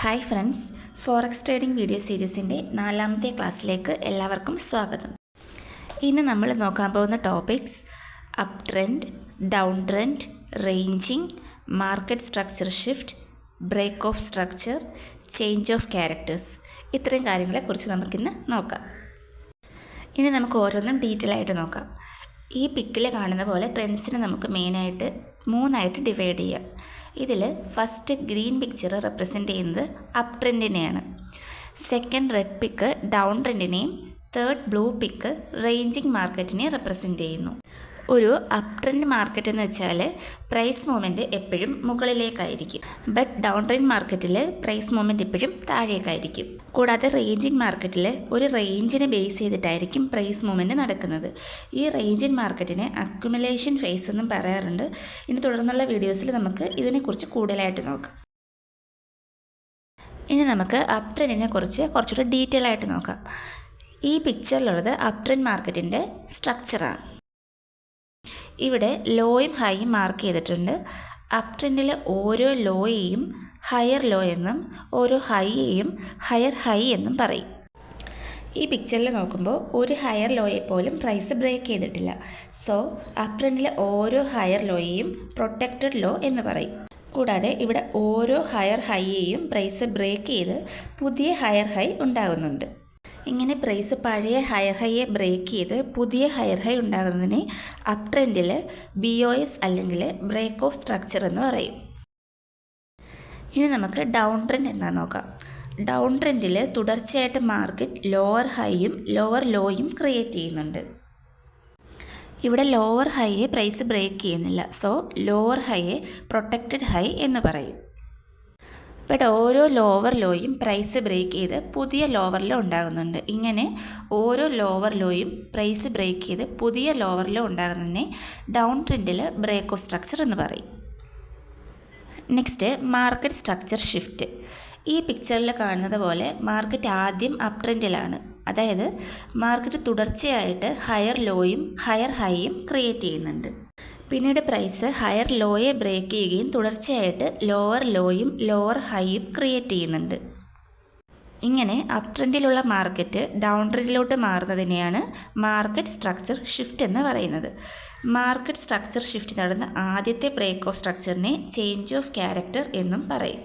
Hi friends, forex trading video സീരീസിൻ്റെ 4ാമത്തെ ക്ലാസ്സിലേക്ക് എല്ലാവർക്കും സ്വാഗതം. ഇന്ന് നമ്മൾ നോക്കാൻ പോകുന്ന topics up trend, down trend, ranging, market structure shift, break of structure, change of characters, ഇത്രയും കാര്യങ്ങളെക്കുറിച്ച് നമുക്കിന്ന് നോക്കാം. ഇനി നമുക്ക് ഓരോന്നും ഡീറ്റെയിൽ ആയിട്ട് നോക്കാം. ഈ പിക്കിൽ കാണുന്ന പോലെ ട്രെൻഡ്സിനെ നമുക്ക് മെയിനായിട്ട് 3ആയിട്ട് ഡിവൈഡ് ചെയ്യാം. ഇതിൽ ഫസ്റ്റ് ഗ്രീൻ പിക്ചർ റെപ്രസെൻ്റ് ചെയ്യുന്നത് അപ് ട്രെൻഡിനെയാണ്. സെക്കൻഡ് റെഡ് പിക്ക് ഡൗൺ ട്രെൻഡിനെയും തേർഡ് ബ്ലൂ പിക്ക് റേഞ്ചിങ് മാർക്കറ്റിനെ റെപ്രസെൻ്റ് ചെയ്യുന്നു. ഒരു അപ് ട്രെൻഡ് മാർക്കറ്റ് എന്ന് വെച്ചാൽ പ്രൈസ് മൂവ്മെൻറ്റ് എപ്പോഴും മുകളിലേക്കായിരിക്കും. ബട്ട് ഡൗൺ ട്രെൻഡ് മാർക്കറ്റിൽ പ്രൈസ് മൂവ്മെൻറ്റ് എപ്പോഴും താഴേക്കായിരിക്കും. കൂടാതെ റേഞ്ചിങ് മാർക്കറ്റിൽ ഒരു റേഞ്ചിനെ ബേസ് ചെയ്തിട്ടായിരിക്കും പ്രൈസ് മൂവ്മെൻറ്റ് നടക്കുന്നത്. ഈ റേഞ്ചിങ് മാർക്കറ്റിനെ അക്യുമുലേഷൻ ഫേസ് എന്നും പറയാറുണ്ട്. ഇനി തുടർന്നുള്ള വീഡിയോസിൽ നമുക്ക് ഇതിനെക്കുറിച്ച് കൂടുതലായിട്ട് നോക്കാം. ഇനി നമുക്ക് അപ് ട്രെൻഡിനെ കുറിച്ച് കുറച്ചുകൂടി ഡീറ്റെയിൽ ആയിട്ട് നോക്കാം. ഈ പിക്ചറിലുള്ളത് അപ് ട്രെൻഡ് മാർക്കറ്റിൻ്റെ സ്ട്രക്ചറാണ്. ഇവിടെ ലോയും ഹൈയും മാർക്ക് ചെയ്തിട്ടുണ്ട്. അപ് ട്രെൻഡിൽ ഓരോ ലോയെയും ഹയർ ലോ എന്നും ഓരോ ഹൈയെയും ഹയർ ഹൈ എന്നും പറയും. ഈ പിക്ചറിൽ നോക്കുമ്പോൾ ഒരു ഹയർ ലോയെ പോലും പ്രൈസ് ബ്രേക്ക് ചെയ്തിട്ടില്ല. സോ അപ് ട്രെൻഡിലെ ഓരോ ഹയർ ലോയെയും പ്രൊട്ടക്റ്റഡ് ലോ എന്ന് പറയും. കൂടാതെ ഇവിടെ ഓരോ ഹയർ ഹൈയെയും പ്രൈസ് ബ്രേക്ക് ചെയ്ത് പുതിയ ഹയർ ഹൈ ഉണ്ടാകുന്നുണ്ട്. ഇങ്ങനെ പ്രൈസ് പഴയ ഹയർ ഹൈയെ ബ്രേക്ക് ചെയ്ത് പുതിയ ഹയർ ഹൈ ഉണ്ടാകുന്നതിനെ അപ് ട്രെൻഡിൽ BOS അല്ലെങ്കിൽ ബ്രേക്ക് ഓഫ് സ്ട്രക്ചർ എന്ന് പറയും. ഇനി നമുക്ക് ഡൗൺ ട്രെൻഡ് എന്താ നോക്കാം. ഡൗൺ ട്രെൻഡിൽ തുടർച്ചയായിട്ട് മാർക്കറ്റ് ലോവർ ഹൈയും ലോവർ ലോയും ക്രിയേറ്റ് ചെയ്യുന്നുണ്ട്. ഇവിടെ ലോവർ ഹൈയെ പ്രൈസ് ബ്രേക്ക് ചെയ്യുന്നില്ല. സോ ലോവർ ഹൈയെ പ്രൊട്ടക്റ്റഡ് ഹൈ എന്ന് പറയും. ഇവിടെ ഓരോ ലോവർ ലോയും പ്രൈസ് ബ്രേക്ക് ചെയ്ത് പുതിയ ലോവർ ലോ ഉണ്ടാകുന്നുണ്ട്. ഇങ്ങനെ ഓരോ ലോവർ ലോയും പ്രൈസ് ബ്രേക്ക് ചെയ്ത് പുതിയ ലോവർ ലോ ഉണ്ടാകുന്നതിനെ ഡൗൺ ട്രെൻഡിൽ ബ്രേക്ക് ഓഫ് സ്ട്രക്ചർ എന്ന് പറയും. Next market structure shift. ഈ പിക്ചറിൽ കാണുന്നത് പോലെ മാർക്കറ്റ് ആദ്യം അപ് ട്രെൻഡിലാണ്. അതായത് മാർക്കറ്റ് തുടർച്ചയായിട്ട് ഹയർ ലോയും ഹയർ ഹൈയും ക്രിയേറ്റ് ചെയ്യുന്നുണ്ട്. പിന്നീട് പ്രൈസ് ഹയർ ലോയെ ബ്രേക്ക് ചെയ്യുകയും തുടർച്ചയായിട്ട് ലോവർ ലോയും ലോവർ ഹൈയും ക്രിയേറ്റ് ചെയ്യുന്നുണ്ട്. ഇങ്ങനെ അപ് ട്രെൻഡിലുള്ള മാർക്കറ്റ് ഡൗൺ ട്രെൻഡിലോട്ട് മാറുന്നതിനെയാണ് മാർക്കറ്റ് സ്ട്രക്ചർ ഷിഫ്റ്റ് എന്ന് പറയുന്നത്. മാർക്കറ്റ് സ്ട്രക്ചർ ഷിഫ്റ്റ് നടന്ന ആദ്യത്തെ ബ്രേക്ക് ഓഫ് സ്ട്രക്ചറിനെ ചേഞ്ച് ഓഫ് ക്യാരക്ടർ എന്നും പറയും.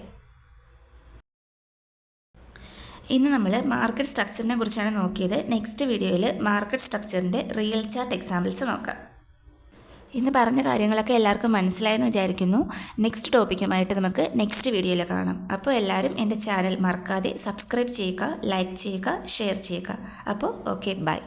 ഇന്ന് നമ്മൾ മാർക്കറ്റ് സ്ട്രക്ചറിനെ കുറിച്ചാണ് നോക്കിയത്. നെക്സ്റ്റ് വീഡിയോയിൽ മാർക്കറ്റ് സ്ട്രക്ചറിൻ്റെ റിയൽ ചാർട്ട് എക്സാമ്പിൾസ് നോക്കാം. ഇന്ന് പറഞ്ഞ കാര്യങ്ങളൊക്കെ എല്ലാവർക്കും മനസ്സിലായെന്ന് വിചാരിക്കുന്നു. നെക്സ്റ്റ് ടോപ്പിക്കുമായിട്ട് നമുക്ക് നെക്സ്റ്റ് വീഡിയോയിൽ കാണാം. അപ്പോൾ എല്ലാവരും എൻ്റെ ചാനൽ മറക്കാതെ സബ്സ്ക്രൈബ് ചെയ്യുക, ലൈക്ക് ചെയ്യുക, ഷെയർ ചെയ്യുക. അപ്പോൾ ഓക്കെ, ബൈ.